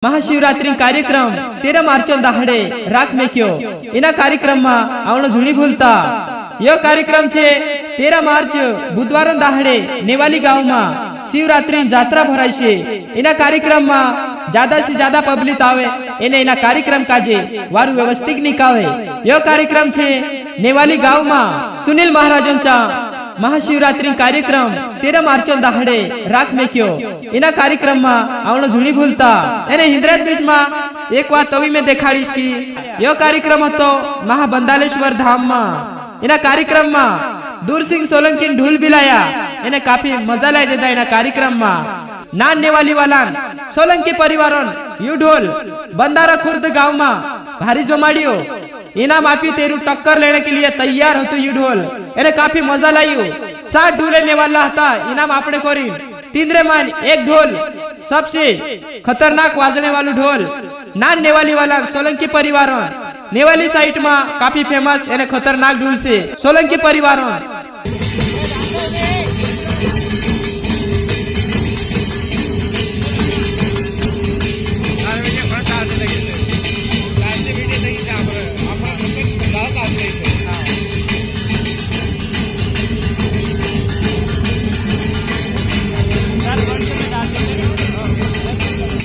महाशिवरात्रि कार्यक्रम 13 मार्च दाहडे राख मेक्यो एना कार्यक्रम में आवणो झुणी भूलता यो कार्यक्रम छे 13 मार्च बुधवार दाहडे नेवाली गांव में शिवरात्रि जात्रा भराय छे। एना कार्यक्रम में ज्यादा से ज्यादा पब्लिक आवे एने एना कार्यक्रम काजे वारु व्यवस्थित निकावे। यो कार्यक्रम छे नेवाली गांव में सुनील महाराजांचा महाशिवरात्रि कार्यक्रम 13 मार्च दाहडे राख मेक्यो एना कार्यक्रम में आवणो झुणी भूलता एने हिंद्राज बीच में एक बात तवी में देखाड़ीश की यो कार्यक्रम हतो महाबंदालेश्वर धाम में। एना कार्यक्रम में दूरसिंह सोलंकी ढोल बिलाया एने काफी मजा लाई देता। एना कार्यक्रम में नान नेवाली वाला सोलंकी परिवारों यू ढोल बंदारा खुर्द गांव में भारी जमाड़ियो इनाम आपी तेरू टक्कर लेने के लिए तैयार होतो यू ढोल एने काफी मजा लायो। 60 ढोल लेने वाला था इनाम आपने कोरी तीनरे मान एक ढोल सबसे खतरनाक वाजने वालू ढोल नान नेवाली वाला सोलंकी परिवारों नेवाली साइड में काफी फेमस एने खतरनाक ढोल से सोलंकी परिवारों